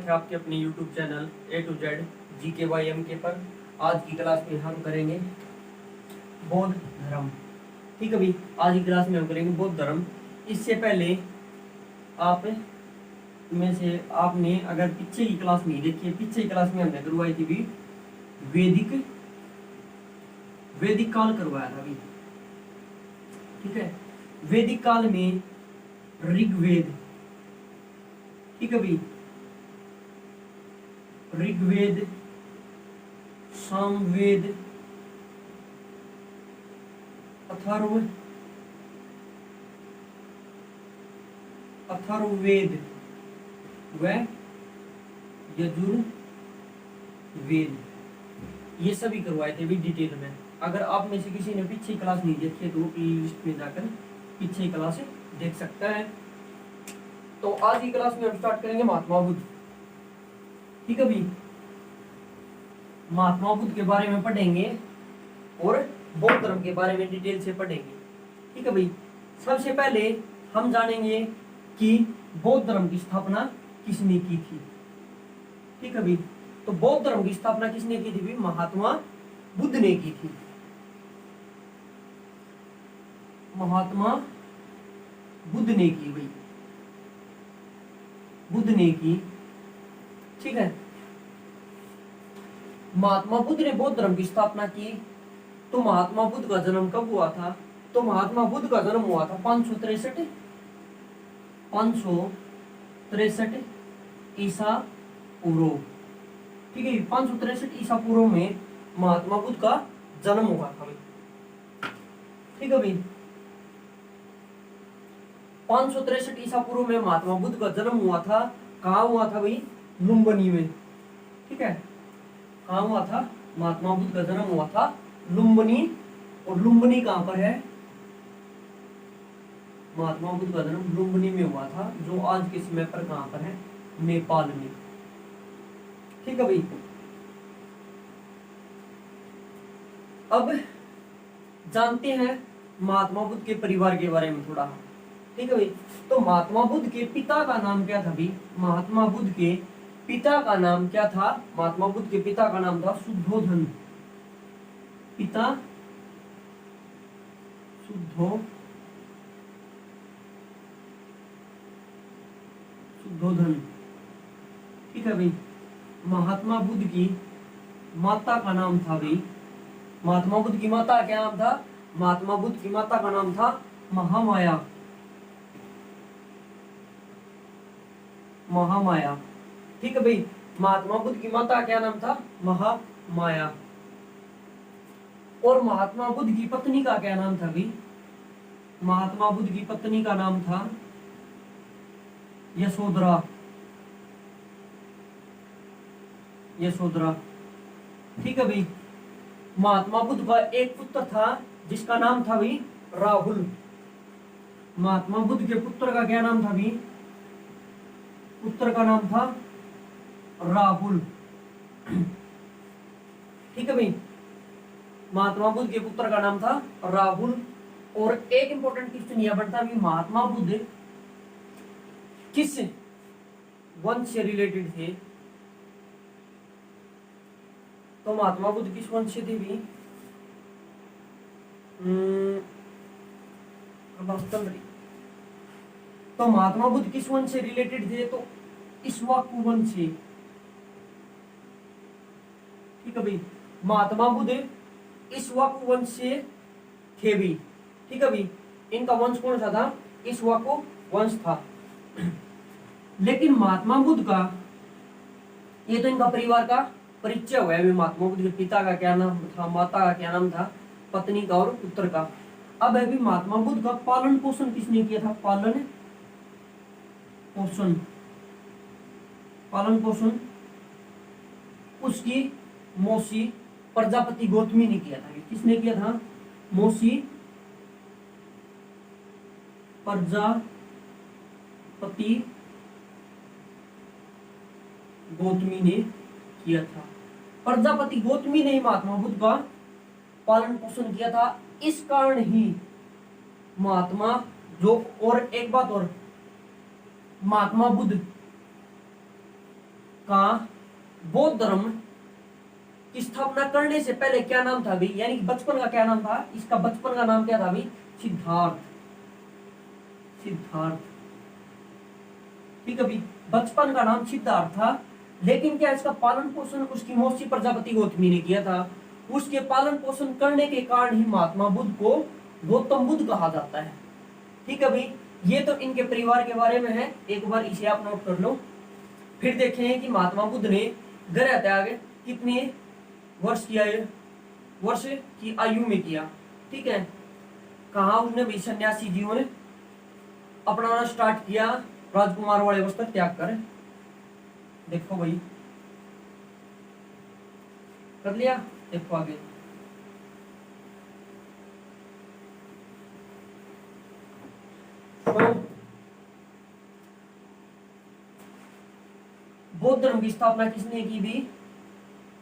स्वागत है आपके अपने YouTube channel A to Z GKYMK पर। आज की क्लास में हम करेंगे बौद्ध धर्म। ठीक है भाई, आज की क्लास में हम करेंगे बौद्ध धर्म। इससे पहले आप में से आपने अगर पीछे की क्लास नहीं देखी है, पीछे की क्लास में हमने करवाई थी भी वैदिक काल करवाया था भी। ठीक है, वैदिक काल में ऋग्वेद, ठीक है भाई, ऋग्वेद, सामवेद, अथर्ववेद व यजुर्वेद, ये सभी करवाए थे भी डिटेल में। अगर आप में से किसी ने पीछे क्लास नहीं देखी तो प्लेलिस्ट में जाकर पीछे क्लास देख सकता है। तो आज की क्लास में हम स्टार्ट करेंगे महात्मा बुद्ध। ठीक है भाई, महात्मा बुद्ध के बारे में पढ़ेंगे और बौद्ध धर्म के बारे में डिटेल से पढ़ेंगे। ठीक है भाई, सबसे पहले हम जानेंगे कि बौद्ध धर्म की स्थापना किसने की थी। ठीक है भाई, तो बौद्ध धर्म की स्थापना किसने की थी? महात्मा बुद्ध ने की थी। महात्मा बुद्ध ने की भाई, बुद्ध ने की। ठीक है, महात्मा बुद्ध ने बौद्ध धर्म की स्थापना की। तो महात्मा बुद्ध का जन्म कब हुआ था? तो महात्मा बुद्ध का जन्म हुआ था 563 ईसा पूर्व। ठीक है, 563 ईसा पूर्व में महात्मा बुद्ध का जन्म हुआ था भाई। ठीक है भाई, 563 ईसा पूर्व में महात्मा बुद्ध का जन्म हुआ था। कहाँ हुआ था भाई? लुम्बिनी में। ठीक है, कहाँ हुआ था? महात्मा बुद्ध का जन्म हुआ था लुम्बिनी। और लुम्बिनी कहाँ पर है? महात्मा बुद्ध का जन्म लुम्बिनी में हुआ था, जो आज के समय पर कहाँ पर है? नेपाल में। ठीक है भाई, अब जानते हैं महात्मा बुद्ध के परिवार के बारे में थोड़ा। ठीक है भाई, तो महात्मा बुद्ध के पिता का नाम क्या था भाई? महात्मा बुद्ध के पिता का नाम क्या था? महात्मा बुद्ध के पिता का नाम था शुद्धोधन। पिता शुद्धोधन। ठीक है भाई, महात्मा बुद्ध की माता का नाम था भाई, महात्मा बुद्ध की माता का क्या नाम था? महात्मा बुद्ध की माता का नाम था महामाया। महामाया। ठीक है भाई, महात्मा बुद्ध की माता का क्या नाम था? महामाया। और महात्मा बुद्ध की पत्नी का क्या नाम था भाई? महात्मा बुद्ध की पत्नी का नाम था यशोधरा। यशोधरा। ठीक है भाई, महात्मा बुद्ध का एक पुत्र था जिसका नाम था भाई राहुल। महात्मा बुद्ध के पुत्र का क्या नाम था भाई? पुत्र का नाम था राहुल। ठीक है भाई, महात्मा बुद्ध के पुत्र का नाम था राहुल। और एक इंपॉर्टेंट क्वेश्चन यह बनता है, महात्मा बुद्ध किस वंश से रिलेटेड थे? तो महात्मा बुद्ध किस वंश से थे भी? तो महात्मा बुद्ध किस वंश से रिलेटेड थे? तो इक्ष्वाकु वंश से। ठीक है भाई, महात्मा बुद्ध इक्ष्वाकु वंश से थे भी। ठीक है भाई, इनका वंश कौन सा था? इक्ष्वाकु वंश था। लेकिन महात्मा बुद्ध का, ये तो इनका परिवार का परिचय हुआ है। महात्मा बुद्ध के पिता का क्या नाम था, माता का क्या नाम था, पत्नी का और पुत्र का। अब है भी महात्मा बुद्ध का पालन पोषण किसने किया था? पालन पोषण उसकी मौसी प्रजापति गौतमी ने किया था। किसने किया था? मौसी प्रजापति गौतमी ने किया था। प्रजापति गौतमी ने महात्मा बुद्ध का पालन पोषण किया था। इस कारण ही महात्मा जो, और एक बात और, महात्मा बुद्ध का बौद्ध धर्म की स्थापना करने से पहले क्या नाम था भाई, यानी कि बचपन का क्या नाम था, इसका बचपन का नाम क्या था भाई, सिद्धार्थ। सिद्धार्थ, ठीक है भाई, बचपन का नाम सिद्धार्थ था। लेकिन क्या इसका पालन पोषण उसकी मौसी प्रजापति गौतमी ने किया था। उसके पालन पोषण करने के कारण ही महात्मा बुद्ध को गौतम बुद्ध कहा जाता है। ठीक है भाई, ये तो इनके परिवार के बारे में है, एक बार इसे आप नोट कर लो। फिर देखें कि महात्मा बुद्ध ने गृह त्याग कितने वर्ष किया, वर्ष की आयु में किया। ठीक है, कहा उसने भी सन्यासी जीवन अपनाना स्टार्ट किया, राजकुमार वाले वस्त्र त्याग कर। देखो भाई, कर लिया, देखो आगे। तो बौद्ध धर्म की स्थापना किसने की भी,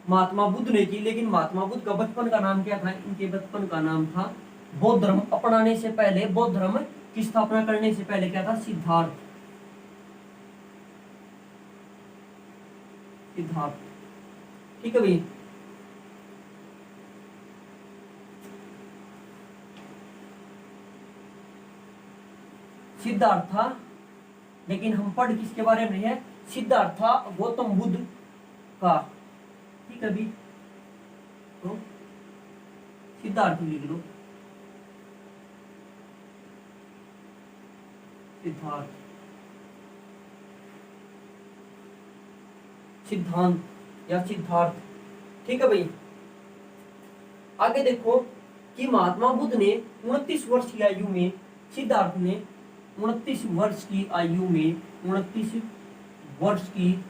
महात्मा बुद्ध ने की। लेकिन महात्मा बुद्ध का बचपन का नाम क्या था, इनके बचपन का नाम था, बौद्ध धर्म अपनाने से पहले, बौद्ध धर्म की स्थापना करने से पहले क्या था, सिद्धार्थ। सिद्धार्थ, ठीक है भाई। सिद्धार्थ था, लेकिन हम पढ़ किसके बारे में है, सिद्धार्थ था गौतम बुद्ध का। ठीक है भाई, तो सिद्धार्थ लिख लो, सिद्धार्थ, सिद्धांत या सिद्धार्थ। ठीक है भाई, आगे देखो कि महात्मा बुद्ध ने 29 वर्ष की आयु में, सिद्धार्थ ने 29 वर्ष की आयु में, 29 वर्ष की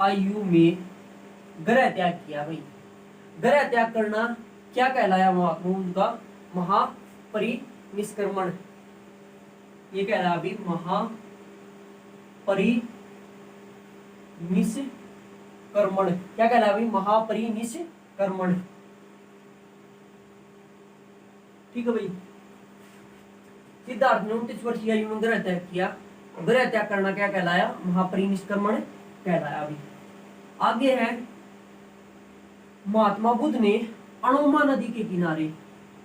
आयु में गृह त्याग किया भाई। गृह त्याग करना क्या कहलाया महात्मा बुद्ध का, महापरिनिष्क्रमण। ये कहलाया अभी महापरिनिष्क्रमण। क्या कहलाया अभी, महापरिनिष्क्रमण। ठीक है भाई, सिद्धार्थ ने 29 वर्ष की आयु में गृह त्याग किया। गृह त्याग करना क्या कहलाया, महापरिनिष्क्रमण कहलाया अभी। आगे है, महात्मा बुद्ध ने अणोमा नदी के किनारे,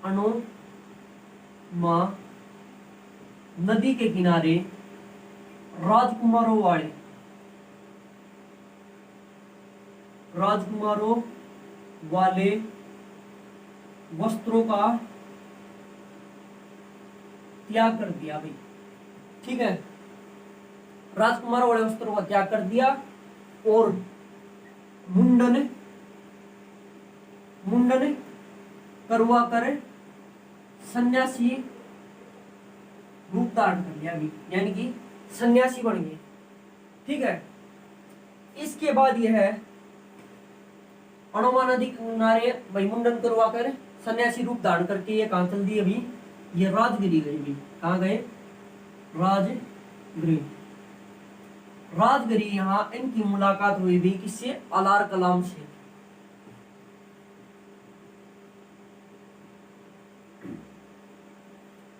अणोमा नदी के किनारे राजकुमारों वाले वस्त्रों का त्याग कर दिया भाई। ठीक है, राजकुमार वाले वस्त्रों का त्याग कर दिया और मुंडन करवा कर सन्यासी रूप धारण कर लिया भी, यानी कि सन्यासी बन गए। ठीक है, इसके बाद यह है अणोमा नदी किनारे भाई मुंडन करवा कर सन्यासी रूप धारण करके ये कहां चल दिए अभी, ये राजगिरी गए भी। कहां गए, राजगिरी। यहां इनकी मुलाकात हुई भी किससे, अलार कलाम से।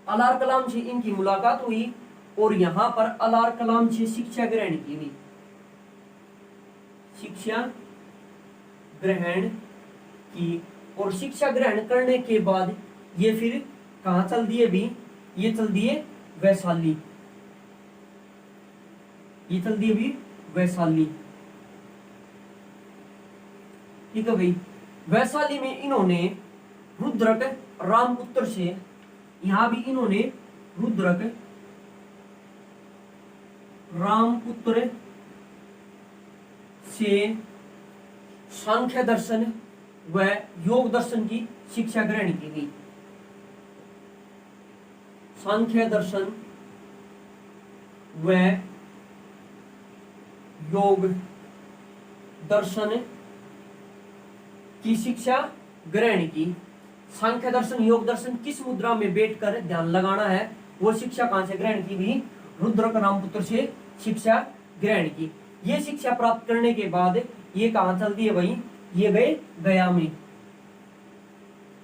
अलार कलाम से इनकी मुलाकात हुई और यहां पर अलार कलाम से शिक्षा ग्रहण की हुई, शिक्षा ग्रहण की। और शिक्षा ग्रहण करने के बाद ये फिर कहां चल दिए भी, ये चल दिए वैशाली, ये चल दिए भी वैशाली। ठीक है भाई, वैशाली में इन्होंने रुद्रक रामपुत्र से, यहां भी इन्होंने रुद्रक रामपुत्र से सांख्य दर्शन व योग दर्शन की शिक्षा ग्रहण की गई। सांख्य दर्शन व योग दर्शन की शिक्षा ग्रहण की। सांख्य दर्शन, योग दर्शन किस मुद्रा में बैठकर ध्यान लगाना है, वो शिक्षा कहां से ग्रहण की भी, रुद्रक रामपुत्र से शिक्षा ग्रहण की। ये शिक्षा प्राप्त करने के बाद ये कहां चल दिए भाई, ये गए गया में।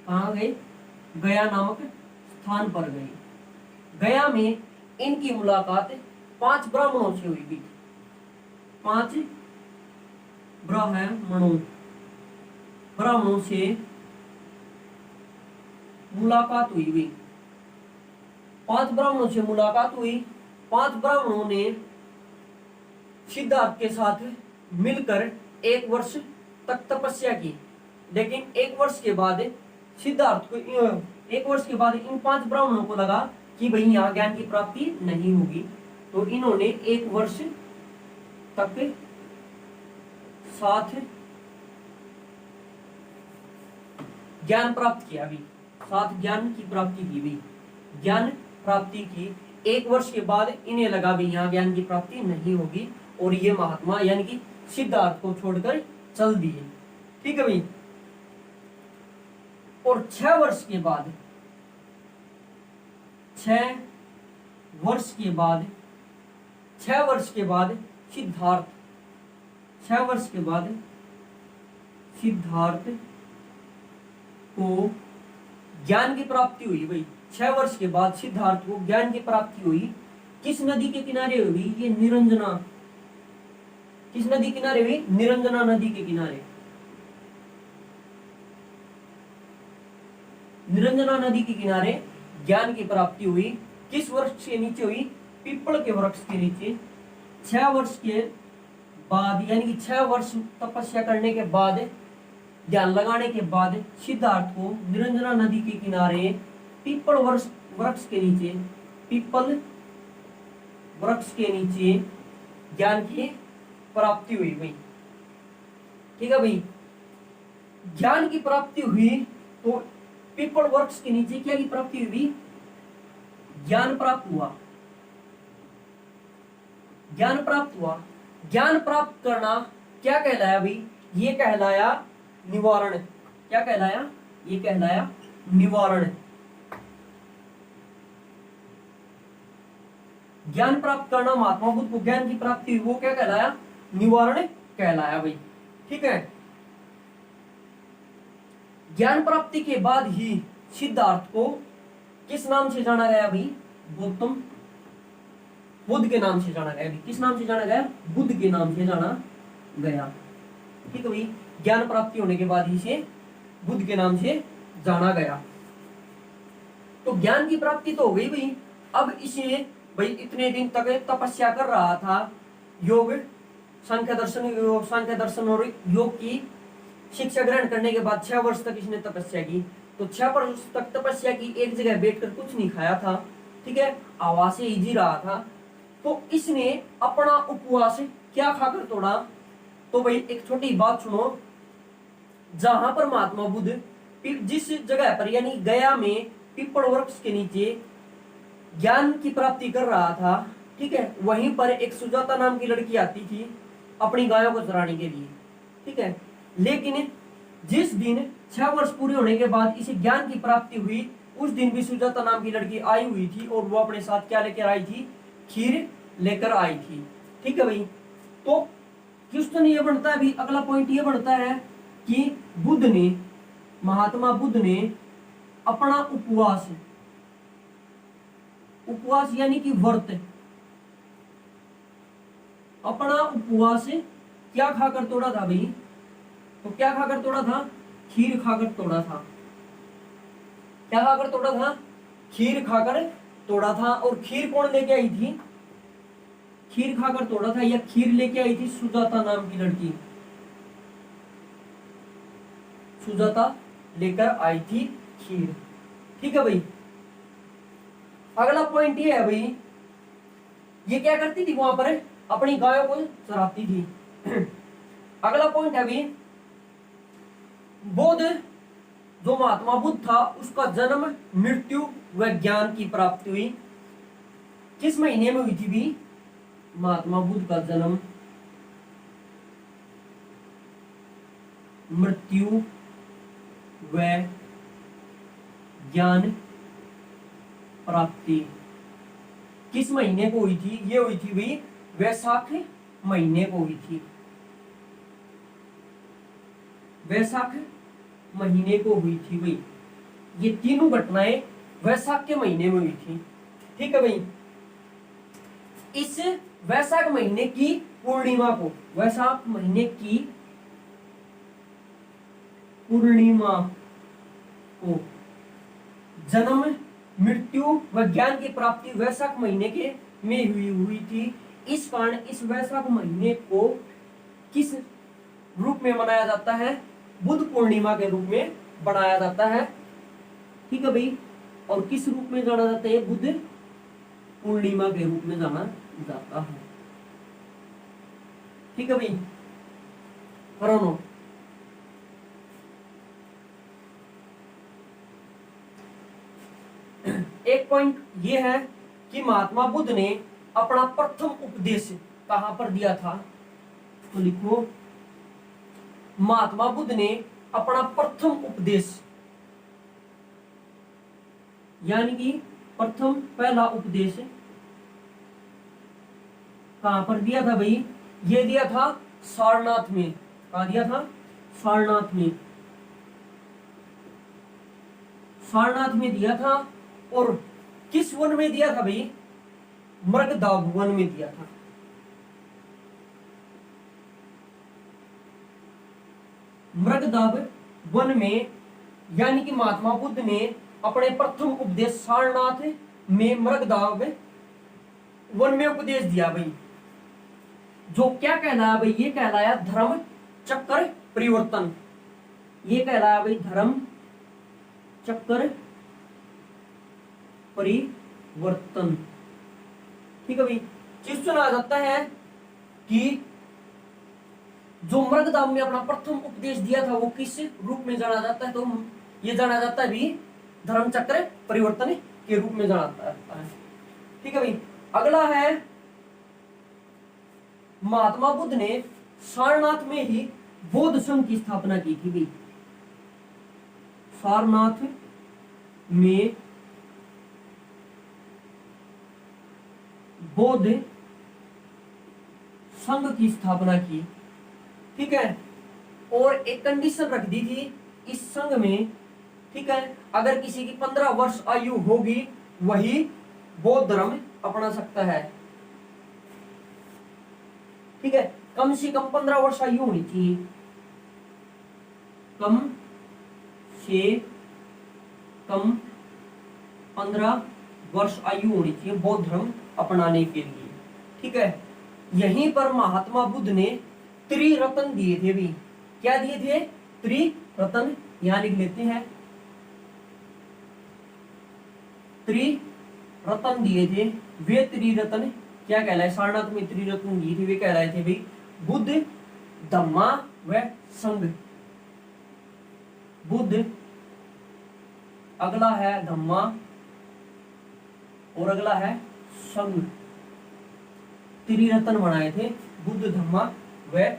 कहां गए, गया नामक स्थान पर गए। गया में इनकी मुलाकात 5 ब्राह्मणों से हुई थी। 5 ब्राह्मणों से मुलाकात हुई हुई। 5 ब्राह्मणों से मुलाकात हुई। 5 ब्राह्मणों ने सिद्धार्थ के साथ मिलकर 1 वर्ष तक तपस्या की। लेकिन 1 वर्ष के बाद सिद्धार्थ को 1 वर्ष के बाद इन 5 ब्राह्मणों को लगा कि भाई यहाँ ज्ञान की प्राप्ति नहीं होगी, तो इन्होंने 1 वर्ष तक साथ ज्ञान प्राप्त किया भी, साथ ज्ञान की प्राप्ति की भी, ज्ञान प्राप्ति की। 1 वर्ष के बाद इन्हें लगा भी यहाँ ज्ञान की प्राप्ति नहीं होगी और ये महात्मा यानी कि सिद्धार्थ को छोड़कर चल दिए। ठीक है भाई। और 6 वर्ष के बाद 6 वर्ष के बाद 6 वर्ष के बाद सिद्धार्थ 6 वर्ष के बाद सिद्धार्थ को ज्ञान की प्राप्ति हुई भाई। 6 वर्ष के बाद सिद्धार्थ को ज्ञान की प्राप्ति हुई। किस नदी के किनारे हुई? ये निरंजना। किस नदी किनारे हुई? निरंजना नदी के किनारे। निरंजना नदी के किनारे ज्ञान की प्राप्ति हुई। किस वृक्ष के नीचे हुई? पीपल के वृक्ष के नीचे। 6 वर्ष के बाद यानी कि 6 वर्ष तपस्या करने के बाद, ध्यान लगाने के बाद सिद्धार्थ को निरंजना नदी के किनारे पीपल वृक्ष के नीचे, पीपल वृक्ष के नीचे ज्ञान की प्राप्ति हुई भाई। ठीक है भाई। ज्ञान की प्राप्ति हुई तो पीपल वृक्ष के नीचे क्या की प्राप्ति हुई? ज्ञान प्राप्त हुआ। ज्ञान प्राप्त हुआ। ज्ञान प्राप्त करना क्या कहलाया भाई? ये कहलाया निवारण। क्या कहलाया? ये कहलाया निवारण। ज्ञान प्राप्त करना, महात्मा बुद्ध को ज्ञान की प्राप्ति हुई, वो क्या कहलाया? निवारण कहलाया भाई। ठीक है। ज्ञान प्राप्ति के बाद ही सिद्धार्थ को किस नाम से जाना गया भाई? गौतम बुद्ध के नाम से जाना गया। किस नाम से जाना गया? बुद्ध के नाम से जाना गया। ठीक है भाई। ज्ञान प्राप्ति होने के बाद ही से बुद्ध के नाम से जाना गया। तो ज्ञान की प्राप्ति तो हो गई भाई। अब इसे भाई इतने दिन तक तपस्या कर रहा था, योग सांख्य दर्शन और योग की शिक्षा ग्रहण करने के बाद 6 वर्ष तक इसने तपस्या की। तो 6 वर्ष तक तपस्या की, एक जगह बैठकर कुछ नहीं खाया था। ठीक है। आवाज से ही जी रहा था। तो इसने अपना उपवास क्या खाकर तोड़ा? तो भाई एक छोटी बात सुनो। जहां पर महात्मा बुद्ध जिस जगह पर यानी गया में पीपल वृक्ष के नीचे ज्ञान की प्राप्ति कर रहा था, ठीक है, वहीं पर एक सुजाता नाम की लड़की आती थी अपनी गायों को चराने के लिए। ठीक है। लेकिन जिस दिन 6 वर्ष पूरे होने के बाद इसे ज्ञान की प्राप्ति हुई, उस दिन भी सुजाता नाम की लड़की आई हुई थी और वो अपने साथ क्या लेकर आई थी? खीर लेकर आई थी। ठीक है भाई। तो क्वेश्चन ये बनता है भी, अगला पॉइंट ये बनता है कि बुद्ध ने, महात्मा बुद्ध ने अपना उपवास यानी कि व्रत, अपना उपवास क्या खाकर तोड़ा था भाई? तो क्या खाकर तोड़ा था? खीर खाकर तोड़ा था। क्या खाकर तोड़ा था? खीर खाकर तोड़ा था। और खीर कौन लेके आई थी? खीर खाकर तोड़ा था या खीर लेके आई थी सुजाता नाम की लड़की। सुजाता लेकर आई थी खीर। ठीक है भाई। अगला पॉइंट ये है भाई, ये क्या करती थी वहां पर? अपनी गायों को चराती थी। अगला पॉइंट है भाई, बुद्ध जो महात्मा बुद्ध था उसका जन्म, मृत्यु व ज्ञान की प्राप्ति हुई किस महीने में हुई थी भी? महात्मा बुद्ध का जन्म, मृत्यु व ज्ञान प्राप्ति किस महीने को हुई थी? ये हुई थी भाई वैशाख महीने को हुई थी। वैशाख महीने को हुई थी भाई। ये तीनों घटनाएं वैशाख के महीने में हुई थी। ठीक है भाई। इस वैशाख महीने की पूर्णिमा को, वैशाख महीने की पूर्णिमा को जन्म, मृत्यु व ज्ञान की प्राप्ति वैशाख महीने के में हुई थी। इस कारण इस वैशाख महीने को किस रूप में मनाया जाता है? बुद्ध पूर्णिमा के रूप में मनाया जाता है। ठीक है भाई, और किस रूप में जाना जाता है? बुद्ध पूर्णिमा के रूप में जाना जाता है। ठीक है भाई, करो नो। एक पॉइंट ये है कि महात्मा बुद्ध ने अपना प्रथम उपदेश कहां पर दिया था? तो लिखो, महात्मा बुद्ध ने अपना प्रथम उपदेश, यानी कि प्रथम पहला उपदेश कहां पर दिया था भाई? ये दिया था सारनाथ में। कहां दिया था? सारनाथ में। सारनाथ में दिया था। और किस वन में दिया था भाई? मृगदाव वन में दिया था। मृगदाव वन में, यानी कि महात्मा बुद्ध ने अपने प्रथम उपदेश सारनाथ में मृगदाव वन में उपदेश दिया भाई। जो क्या कहलाया भाई? ये कहलाया धर्म चक्र परिवर्तन। ये कहलाया भाई धर्म चक्र परिवर्तन। ठीक है भाई, क्वेश्चन आ जाता है कि जो मृगदाव में अपना प्रथम उपदेश दिया था वो किस रूप में जाना जाता है? तो ये जाना जाता है भी धर्म चक्र परिवर्तन के रूप में जाना जाता है। ठीक है भाई, अगला है महात्मा बुद्ध ने सारनाथ में ही बौद्ध संघ की स्थापना की थी भाई। सारनाथ में बौद्ध संघ की स्थापना की। ठीक है, और एक कंडीशन रख दी थी इस संघ में। ठीक है, अगर किसी की 15 वर्ष आयु होगी वही बौद्ध धर्म अपना सकता है। ठीक है, कम से कम 15 वर्ष आयु होनी चाहिए। कम से कम 15 वर्ष आयु होनी चाहिए बौद्ध धर्म अपनाने के लिए। ठीक है, यहीं पर महात्मा बुद्ध ने त्रिरत्न दिए थे भी। क्या दिए थे? त्रिरत्न। यहां लिख लेते हैं, त्रिरत्न दिए थे। वे त्रिरत्न क्या कहलाए? सारनाथ में त्रिरत्न दिए थे, वे कहलाए थे भाई बुद्ध, धम्मा व संघ। बुद्ध, अगला है धम्मा और अगला है संघ। त्रिरत्न बनाए थे, बुद्ध, धम्मा व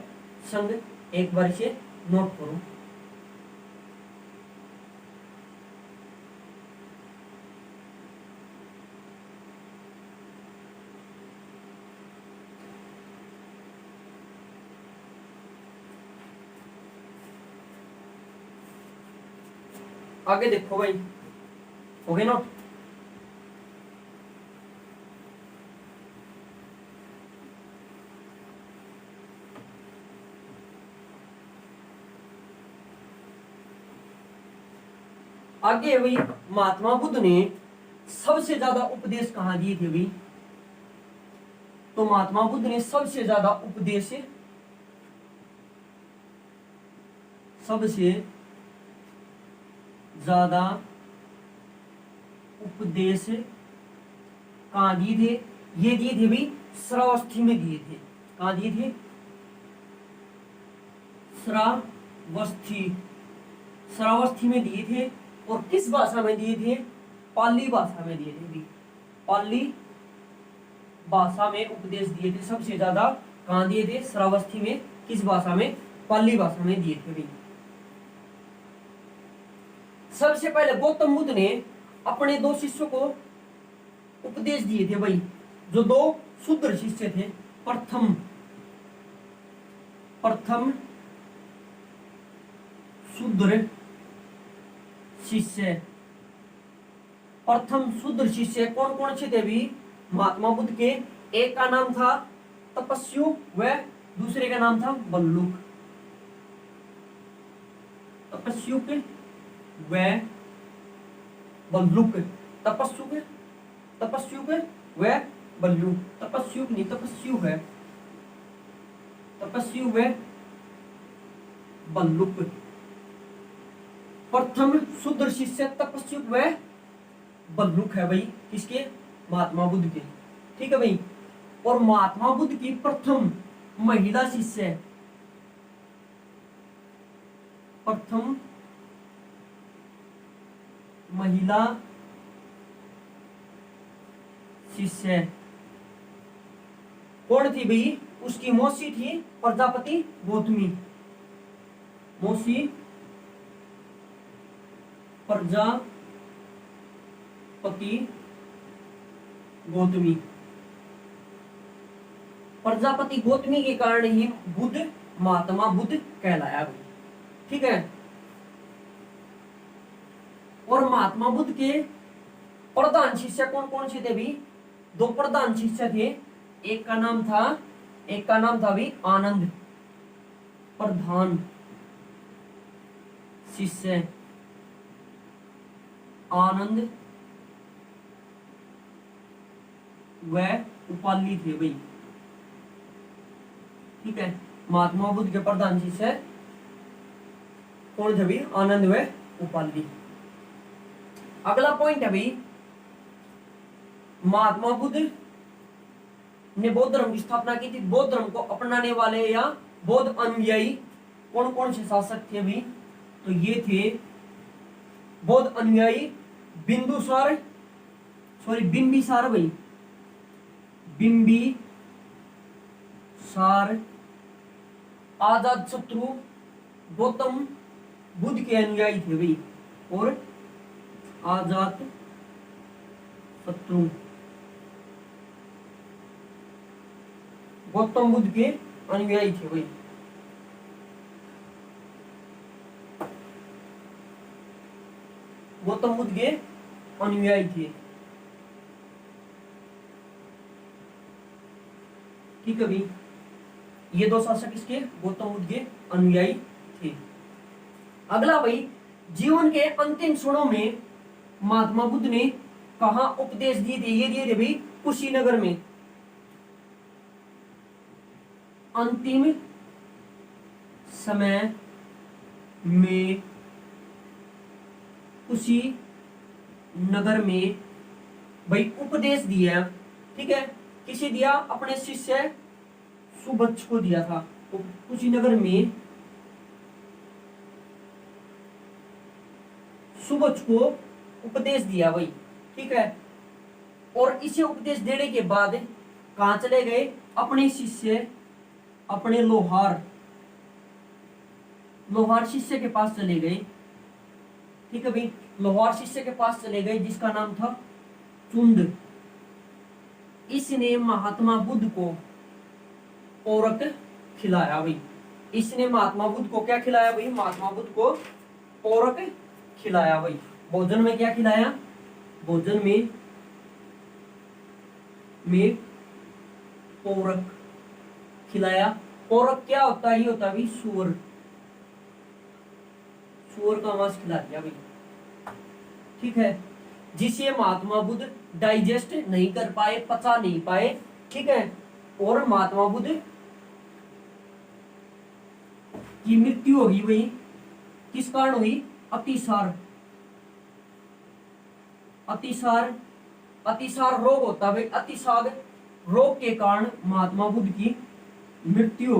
संघ। एक बार से नोट करो। आगे देखो भाई, हो गए नोट? आगे भाई महात्मा बुद्ध ने सबसे ज्यादा उपदेश कहां दिए थे भाई? तो महात्मा बुद्ध ने सबसे ज्यादा उपदेश कहां दिए थे? ये दिए थे भाई श्रावस्ती में दिए थे। कहां दिए थे? श्रावस्ती में दिए थे। और किस भाषा में दिए थे? पाली भाषा में दिए थे भी। पाली भाषा में उपदेश दिए थे सबसे ज्यादा। कहां दिए थे? श्रावस्ती में। किस भाषा में? पाली भाषा में दिए थे भी। सबसे पहले गौतम बुद्ध ने अपने 2 शिष्यों को उपदेश दिए थे भाई, जो 2 शूद्र शिष्य थे। प्रथम शूद्र शिष्य। प्रथम शूद्र शिष्य कौन कौन से थे भी? महात्मा बुद्ध के एक का नाम था तपस्यु व दूसरे का नाम था बल्लुक। तपस्युक व बल्लुक। तपस्युक तपस्युक व बल्लुक। तपस्युक नहीं, तपस्यु है, तपस्यु व बल्लुक। प्रथम शूद्र शिष्य तपस्युक व बल्लुक है भाई, किसके? महात्मा बुद्ध के। ठीक है भाई। और महात्मा बुद्ध की प्रथम महिला शिष्य, प्रथम महिला शिष्य कौन थी भाई? उसकी मौसी थी प्रजापति गौतमी। मौसी प्रजापति गौतमी। प्रजापति गौतमी के कारण ही बुद्ध महात्मा बुद्ध कहलाया भाई। ठीक है। और महात्मा बुद्ध के प्रधान शिष्य कौन कौन से थे भी? दो प्रधान शिष्य थे। एक का नाम था भी आनंद। प्रधान शिष्य आनंद व उपाली थे भाई। ठीक है। महात्मा बुद्ध के प्रधान शिष्य कौन थे भाई? आनंद व उपाली। अगला पॉइंट है भाई, महात्मा बुद्ध ने बौद्ध धर्म की स्थापना की थी। बौद्ध धर्म को अपनाने वाले या बौद्ध अनुयायी कौन कौन से शासक थे भी? तो ये थे बौद्ध अनुयायी बिंबिसार भाई। बिंबिसार आजाद शत्रु गौतम बुद्ध के अनुयायी थे भाई। और आजाद शत्रु गौतम बुद्ध के अनुयायी थे भाई। गौतम बुद्ध के अनुयायी थे। ठीक है भाई। ये दो शासक इसके गौतम बुद्ध के अनुयायी थे। अगला भाई, जीवन के अंतिम क्षणों में महात्मा बुद्ध ने कहा उपदेश दिए थे? ये दिए थे भाई कुशीनगर में। अंतिम समय में कुशीनगर में भाई उपदेश दिया। ठीक है। किसे दिया? अपने शिष्य सुबच्छ को दिया था। तो कुशीनगर में सुबच्छ को उपदेश दिया भाई। ठीक है। और इसे उपदेश देने के बाद कहां चले गए? अपने शिष्य, अपने लोहार शिष्य के पास चले गए। ठीक है भाई। लोहार शिष्य के पास चले गए जिसका नाम था चुंद। इसने महात्मा बुद्ध को पौरक खिलाया भाई। इसने महात्मा बुद्ध को क्या खिलाया भाई? महात्मा बुद्ध को पौरक खिलाया भाई। भोजन में क्या खिलाया? भोजन में पौरक खिलाया। पौरक क्या होता है? ये होता है भाई सूअर का मांस खिला दिया भाई। ठीक है। जिसे महात्मा बुद्ध डाइजेस्ट नहीं कर पाए, पचा नहीं पाए। ठीक है। और महात्मा बुद्ध की मृत्यु होगी भाई। किस कारण हुई? अतिसार रोग होता है भाई। अतिसार रोग के कारण महात्मा बुद्ध की मृत्यु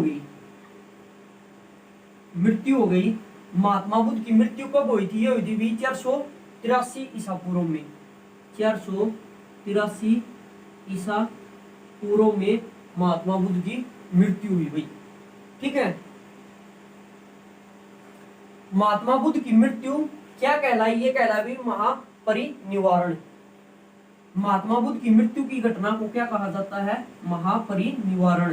हो गई। महात्मा बुद्ध की मृत्यु कब हुई थी? ये हुई थी भाई 483 ईसा पूर्व में। 483 ईसा पूर्व में महात्मा बुद्ध की मृत्यु हुई भाई। ठीक है। महात्मा बुद्ध की मृत्यु क्या कहलाई? ये कहलाई भाई महापरिनिर्वाण। महात्मा बुद्ध की मृत्यु की घटना को क्या कहा जाता है? महापरिनिर्वाण।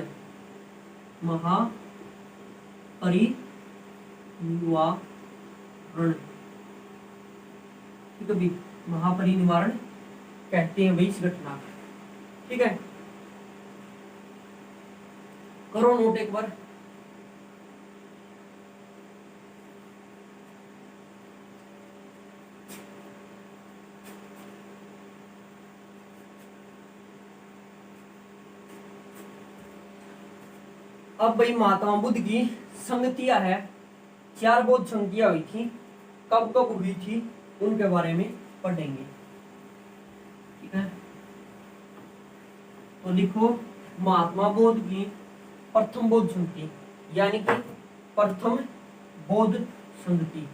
ठीक है भाई। महापरिनिर्वाण कहते हैं भाई इस घटना। ठीक है। करो नोट एक बार। अब भाई महात्मा बुद्ध की संगतियां है, 4 बौद्ध संगतियां हुई थी, कब कब हुई थी उनके बारे में पढ़ेंगे। ठीक है, तो लिखो महात्मा बुद्ध की प्रथम बौद्ध संगति, यानी कि प्रथम बौद्ध संगति,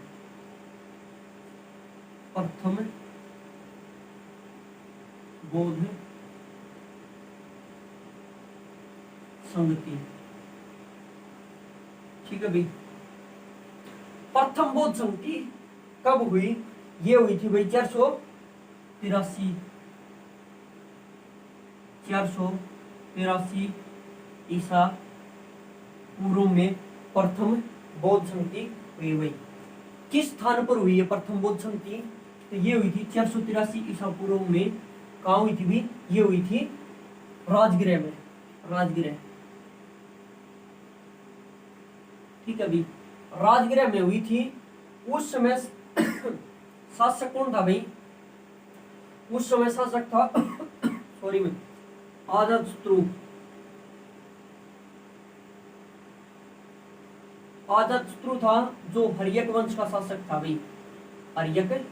प्रथम बौद्ध संगति। ठीक है भाई, प्रथम बौद्ध संगति कब हुई? ये हुई थी भाई 483 ईसा पूर्व में प्रथम बौद्ध संगति हुई भाई। किस स्थान पर हुई है प्रथम बौद्ध संगति? तो ये हुई थी 483 ईसा पूर्व में। कहाँ हुई थी भाई? ये हुई थी राजगृह में, राजगृह। ठीक है भाई, राजगृह में हुई थी। उस समय शासक कौन था भाई? उस समय शासक था सॉरी मैं अजातशत्रु। अजातशत्रु था जो हर्यक वंश का शासक था भाई, हर्यक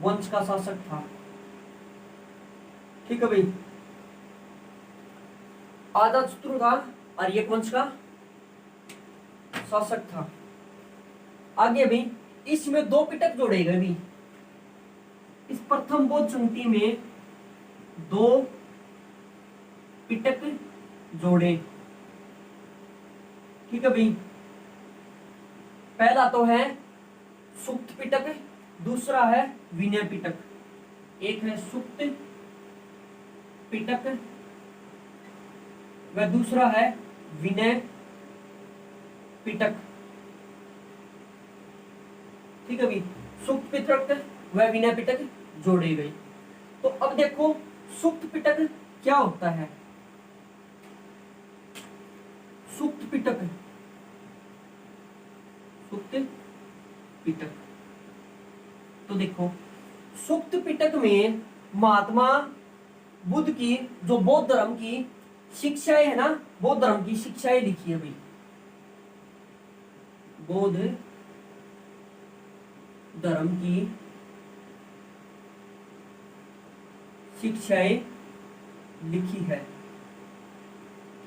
वंश का शासक था। ठीक है भाई, अजातशत्रु था हर्यक वंश का शासक था। आगे भी इसमें 2 पिटक जोड़े गए भी, इस प्रथम बौद्ध संगति में 2 पिटक जोड़े। ठीक है भाई, पहला तो है सुक्त पिटक, दूसरा है विनय पिटक। एक है सुक्त पिटक व दूसरा है विनय पिटक। ठीक है भाई, सुक्त पिटक व विनय पिटक जोड़े गए। तो अब देखो सुक्त पिटक क्या होता है? सुक्त पिटक, सुक्त पिटक तो देखो सुक्त पिटक में महात्मा बुद्ध की जो बौद्ध धर्म की शिक्षाएं है ना, बौद्ध धर्म की शिक्षाएं लिखी है भाई, बौद्ध धर्म की शिक्षाएं लिखी है।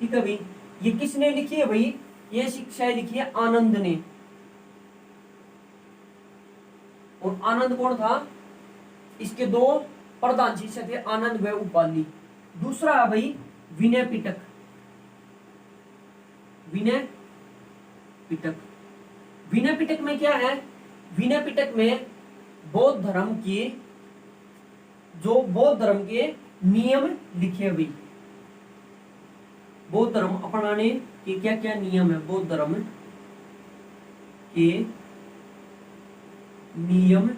ठीक है भाई, ये किसने लिखी है भाई? ये शिक्षाएं लिखी है आनंद ने। और आनंद कौन था? इसके 2 प्रधान शिष्य थे, आनंद व उपाली। दूसरा है भाई विनय पिटक, विनय पिटक। विनय पिटक में क्या है? विनय पिटक में बौद्ध धर्म की जो बौद्ध धर्म के नियम लिखे हुए, बौद्ध धर्म अपनाने के क्या क्या नियम है, बौद्ध धर्म के नियम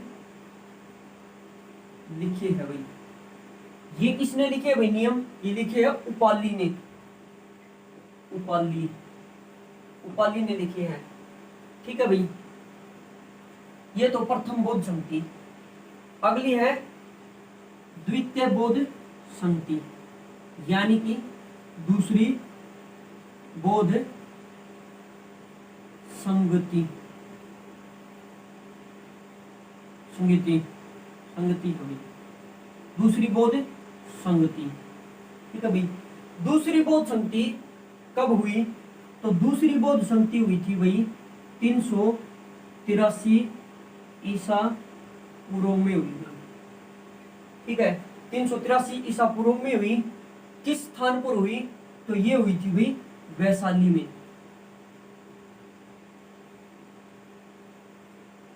लिखे है भाई। ये किसने लिखे भाई नियम? ये लिखे है उपाली ने, उपाली, उपाली ने लिखे हैं। ठीक है भाई, ये तो प्रथम बौद्ध संगति। अगली है द्वितीय बौद्ध संगति, यानी कि दूसरी बौद्ध संगति, संगति, संगति है भाई, दूसरी बौद्ध संगति। ठीक है भाई, दूसरी बौद्ध संगति कब हुई? तो दूसरी बौद्ध संगति हुई थी भाई 383 ईसा पूर्व में हुई। ठीक है, 383 ईसा पूर्व में हुई। किस स्थान पर हुई? तो ये हुई थी भाई वैशाली में।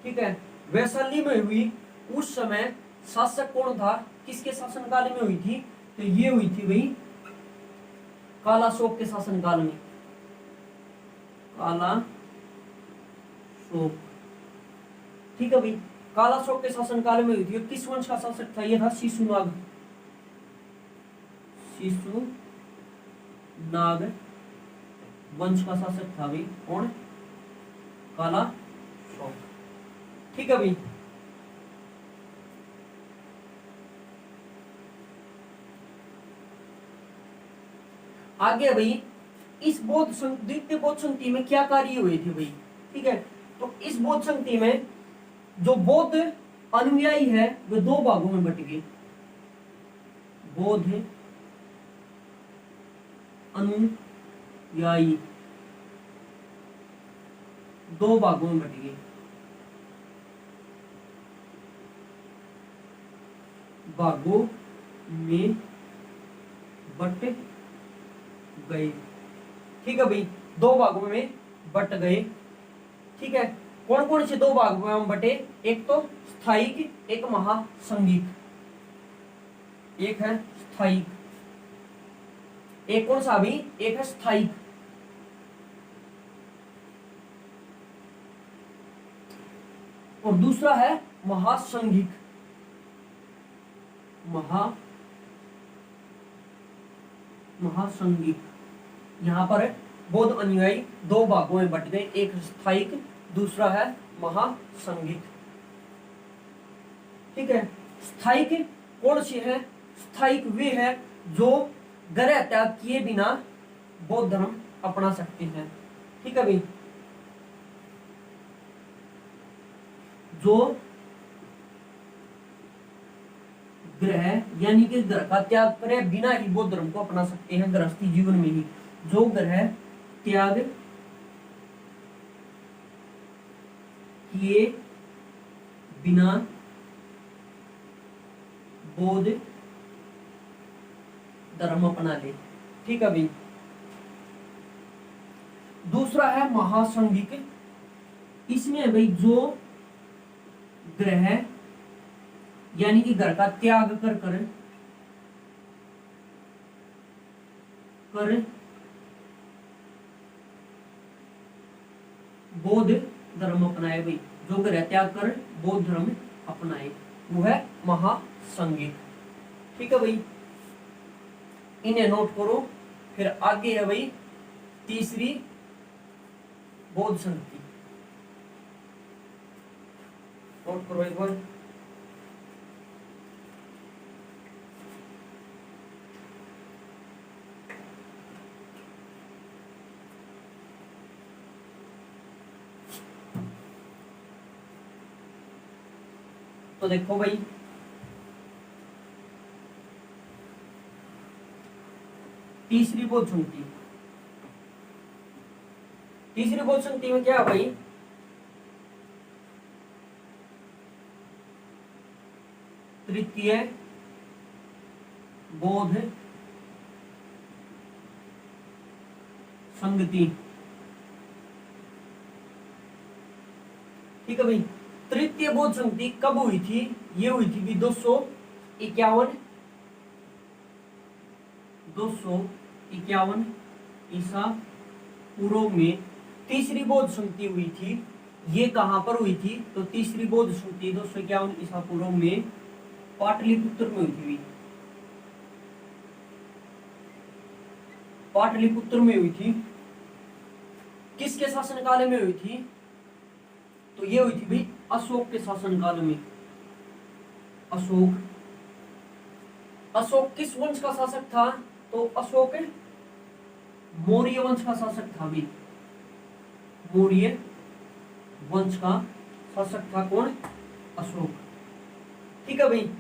ठीक है, वैशाली में हुई। उस समय शासक कौन था? किसके शासनकाल में हुई थी? तो ये हुई थी भाई कालाशोक के शासनकाल में, कालाशोक। ठीक है भाई, कालाशोक के शासनकाल में हुई थी। किस वंश का शासक था? ये था शिशुनाग, शिशुनाग वंश का शासक था भाई कौन? काला शौक। ठीक है भाई। आगे भाई इस बौद्ध द्वितीय बौद्ध संधि में क्या कार्य हुए थे भाई? ठीक है, तो इस बौद्ध संधि में जो बौद्ध अनुयायी है वे दो भागों में बट गए। बौद्ध अनुयायी दो भागों में बट गए। भागों में बट गए। ठीक है भाई, दो भागों में बट गए। ठीक है, कौन कौन से दो भागों में हम बटे? एक तो स्थायिक, एक महासंघिक। एक है स्थायिक, एक कौन सा भी? एक है स्थायिक। और दूसरा है महासंघिक। महासंघिक। यहां पर बौद्ध अनुयायी दो भागों में बट गए, एक स्थायिक, दूसरा है महासंघिक। ठीक है, स्थायिक कौन से है? स्थायिक वे है जो गृह त्याग किए बिना बौद्ध धर्म अपना सकते हैं। ठीक है भाई, जो गृह यानी कि घर का त्याग करे बिना ही बौद्ध धर्म को अपना सकते हैं, गृहस्थी जीवन में ही। जो गृह त्याग किए बिना बौद्ध धर्म अपना ले। ठीक है भाई। दूसरा है महासंघिक। इसमें भाई जो गृह यानी कि घर का त्याग कर बौद्ध धर्म अपनाए भाई, जो गृह त्याग कर बौद्ध धर्म अपनाए, वो है महासंघिक। ठीक है भाई, इन्हें नोट करो। फिर आगे है भाई तीसरी बौद्ध संधि। नोट करो एक बार। तो देखो भाई, तीसरी बौद्ध संधि। तीसरी बौद्ध संधि में क्या है भाई? तृतीय बौद्ध संगति। ठीक है भाई, तृतीय बौद्ध संधि कब हुई थी? ये हुई थी भी 251 ईसा पूर्व में तीसरी बौद्ध संधि हुई थी। ये कहां पर हुई थी? तो तीसरी बौद्ध संधि 251 ईसा पूर्व में पाटलिपुत्र में हुई थी। पाटलिपुत्र में हुई थी। किसके शासनकाल में हुई थी? तो ये हुई थी भाई अशोक के शासनकाल में। अशोक किस वंश का शासक था? तो अशोक मौर्य वंश का शासक था भी। मौर्य वंश का शासक था कौन? अशोक। ठीक है भाई,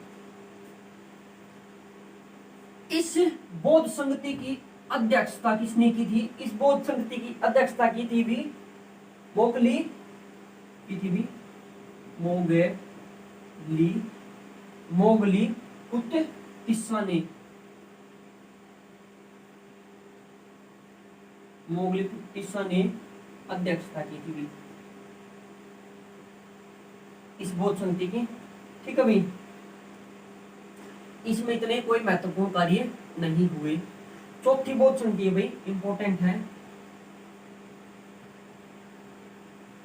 इस बौद्ध संगति की अध्यक्षता किसने की थी? इस बौद्ध संगति की अध्यक्षता की थी भी मोगली कुतिस्सा ने। मोगली कुतिस्सा ने अध्यक्षता की थी भी इस बौद्ध संगति की। ठीक है भाई, इसमें इतने कोई महत्वपूर्ण कार्य नहीं हुए। चौथी बौद्ध संधि भाई इंपॉर्टेंट है।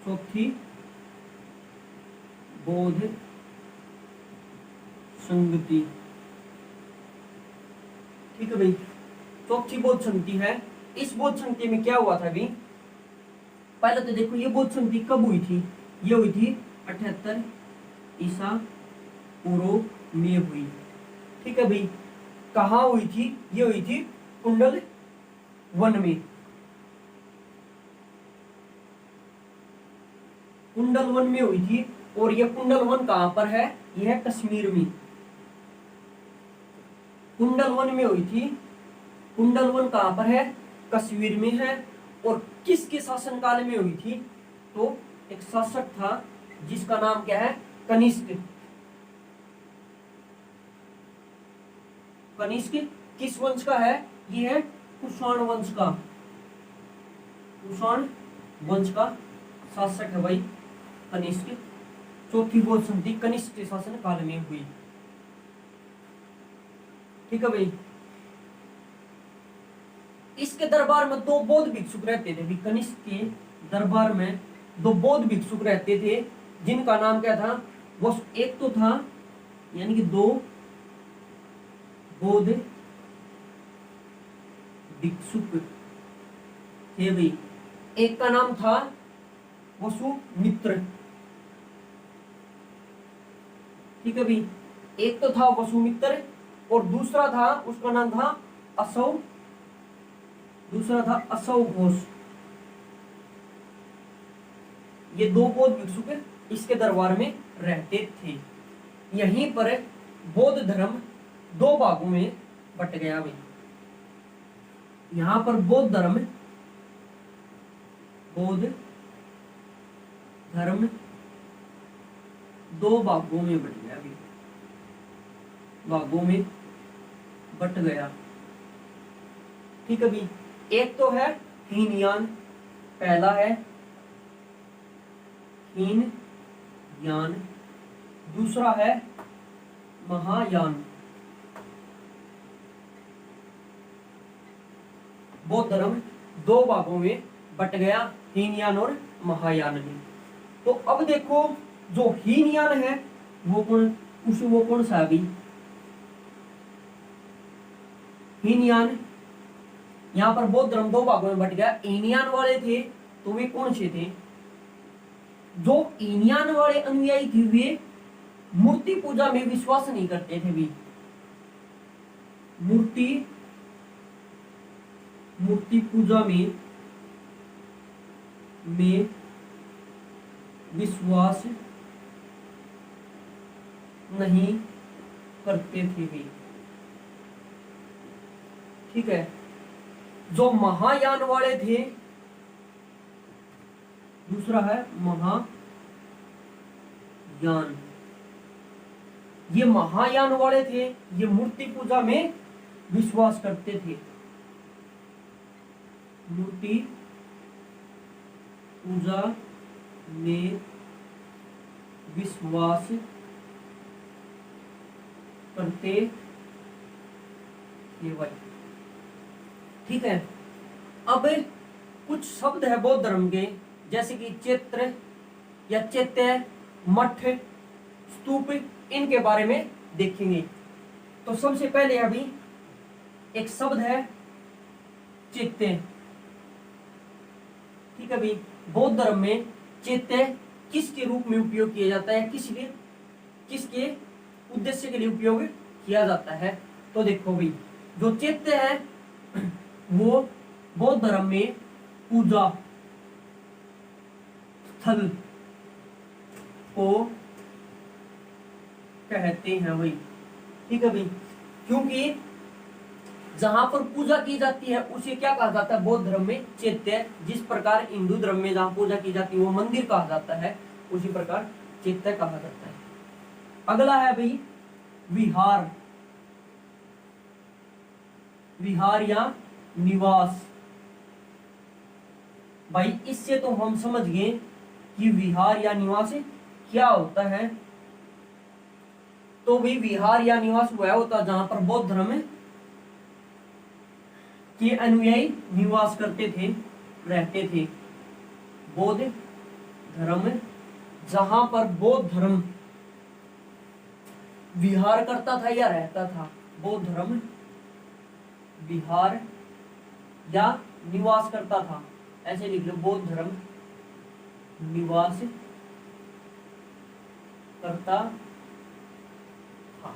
चौथी बौद्ध संगति। ठीक है भाई, चौथी बौद्ध संगति है इस बौद्ध संधि में क्या हुआ था अभी, पहले तो देखो ये बौद्ध संधि कब हुई थी, ये हुई थी 78 ईसा पूर्व में हुई। ठीक है भाई, कहाँ हुई थी, ये हुई थी कुंडल वन में। कुंडल वन में हुई थी, और ये कुंडल वन कहां पर है, यह है कश्मीर में। कुंडल वन में हुई थी, कुंडल वन कहां पर है, कश्मीर में है। और किसके शासनकाल में हुई थी, तो एक शासक था जिसका नाम क्या है, कनिष्क। कनिष्क किस वंश का है, ये है कुषाण वंश का, कुषाण वंश का शासक है भाई कनिष्क। चौथी बौद्ध संधि कनिष्क के शासन काल में हुई। ठीक है भाई, इसके दरबार में दो बौद्ध भिक्षुक रहते थे। कनिष्क के दरबार में दो बौद्ध भिक्षुक रहते थे, जिनका नाम क्या था, वो एक तो था, यानी कि दो बौद्ध भिक्षुक थे भाई। एक का नाम था वसुमित्र। ठीक है भाई, एक तो था वसुमित्र और दूसरा था, उसका नाम था असौ, दूसरा था असौ घोष। ये दो बौद्ध भिक्षुक इसके दरबार में रहते थे। यहीं पर बौद्ध धर्म दो भागों में बट गया भाई। यहां पर बौद्ध धर्म दो भागों में बट गया भाई, भागों में बट गया। ठीक है भाई, एक तो है हीनयान, पहला है हीनयान, दूसरा है महायान। बौद्ध धर्म दो भागों में बट गया, हीनयान और महायान में। तो अब देखो जो हीनयान है वो कौन सा अभी, हीनयान, यहां पर बौद्ध धर्म दो भागों में बट गया। हीनयान वाले थे तो वे कौन से थे, जो हीनयान वाले अनुयायी थे वे मूर्ति पूजा में विश्वास नहीं करते थे भी। मूर्ति पूजा में विश्वास नहीं करते थे भी। ठीक है, जो महायान वाले थे, दूसरा है महायान, ये महायान वाले थे, ये मूर्ति पूजा में विश्वास करते थे। मूर्ति पूजा में विश्वास करते थे भाई। ठीक है, अब कुछ शब्द है बौद्ध धर्म के, जैसे कि चैत्र या चैत्य, मठ, स्तूप, इनके बारे में देखेंगे। तो सबसे पहले अभी एक शब्द है चैत्य। ठीक है भाई, बौद्ध धर्म में चैत्य किसके रूप में उपयोग किया जाता है, किसके उद्देश्य के लिए उपयोग किया जाता है। तो देखो भाई, जो चैत्य है वो बौद्ध धर्म में पूजा स्थल को कहते हैं भाई। ठीक है भाई, क्योंकि जहां पर पूजा की जाती है उसे क्या कहा जाता है बौद्ध धर्म में, चैत्य। जिस प्रकार हिंदू धर्म में जहां पूजा की जाती है वो मंदिर कहा जाता है, उसी प्रकार चैत्य कहा जाता है। अगला है भाई विहार, विहार या निवास। भाई इससे तो हम समझ गए कि विहार या निवास क्या होता है। तो भाई विहार या निवास वह होता है जहां पर बौद्ध धर्म के अनुयायी निवास करते थे, रहते थे। बौद्ध धर्म, जहां पर बौद्ध धर्म विहार करता था या रहता था, बौद्ध धर्म विहार या निवास करता था, ऐसे लिख लो, बौद्ध धर्म निवास करता था।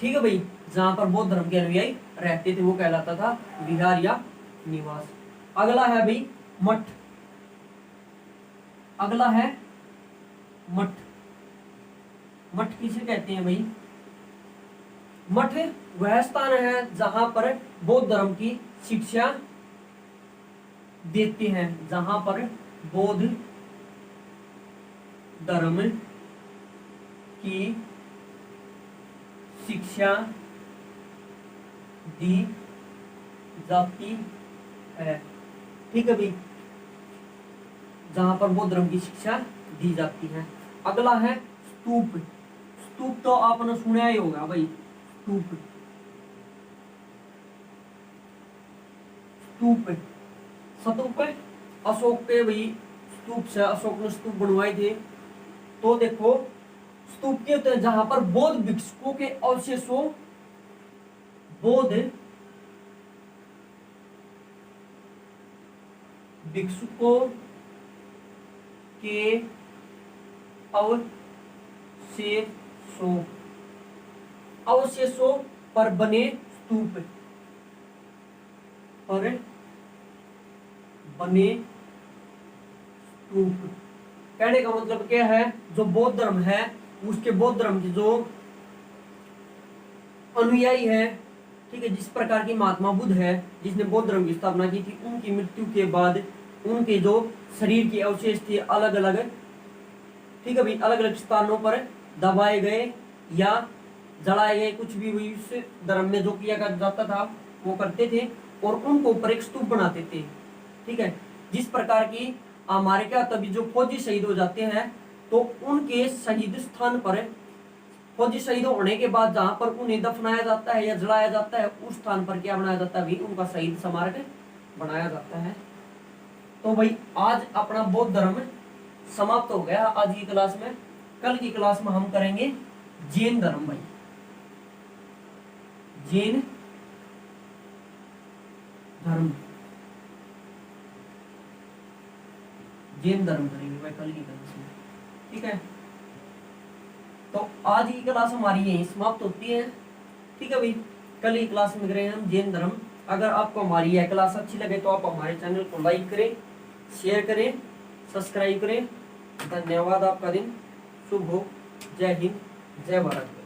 ठीक है भाई, जहां पर बौद्ध धर्म के अनुयायी रहते थे वो कहलाता था विहार या निवास। अगला है भाई मठ। अगला है मठ। मठ किसे कहते हैं भाई? मठ वह स्थान है जहां पर बौद्ध धर्म की शिक्षा देते हैं, जहां पर बौद्ध धर्म की शिक्षा दी जाती है। ठीक है भाई, जहां पर बौद्ध धर्म की शिक्षा दी जाती है। अगला है स्तूप। स्तूप तो आपने सुना ही होगा भाई, स्तूप। स्तूप स्तूप अशोक के भाई स्तूप से, अशोक ने स्तूप बनवाए थे। तो देखो स्तूप के होते हैं जहां पर बौद्ध भिक्षुकों के अवशेषों, बौद्ध भिक्षुकों के अवशेषों पर बने स्तूप, पर बने स्तूप। कहने का मतलब क्या है? जो बौद्ध धर्म है उसके बौद्ध धर्म के जो अनुयायी है, ठीक है, जिस प्रकार की महात्मा बुद्ध है जिसने बौद्ध धर्म की स्थापना की थी, उनकी मृत्यु के बाद उनके जो शरीर के अवशेष थे अलग अलग, ठीक है भाई, अलग अलग स्थानों पर दबाए गए या जलाए गए, कुछ भी हुई उस धर्म में जो किया जाता था वो करते थे और उनको ऊपर एक स्तूप बनाते थे। ठीक है, जिस प्रकार की हमारे क्या तभी जो फौजी शहीद हो जाते हैं तो उनके शहीद स्थान पर, फौजी शहीद होने के बाद जहां पर उन्हें दफनाया जाता है या जलाया जाता है, उस स्थान पर क्या बनाया जाता है भाई? उनका शहीद स्मारक बनाया जाता है। तो भाई आज अपना बौद्ध धर्म समाप्त हो गया आज की क्लास में। कल की क्लास में हम करेंगे जैन धर्म भाई, जैन धर्म, जैन धर्म करेंगे भाई कल की क्लास में। ठीक है, तो आज की क्लास हमारी यही समाप्त होती है। ठीक है भाई, कल की क्लास में करेंगे हम जैन धर्म। अगर आपको हमारी यह क्लास अच्छी लगे तो आप हमारे चैनल को लाइक करें, शेयर करें, सब्सक्राइब करें। धन्यवाद। आपका दिन शुभ हो। जय हिंद, जय भारत।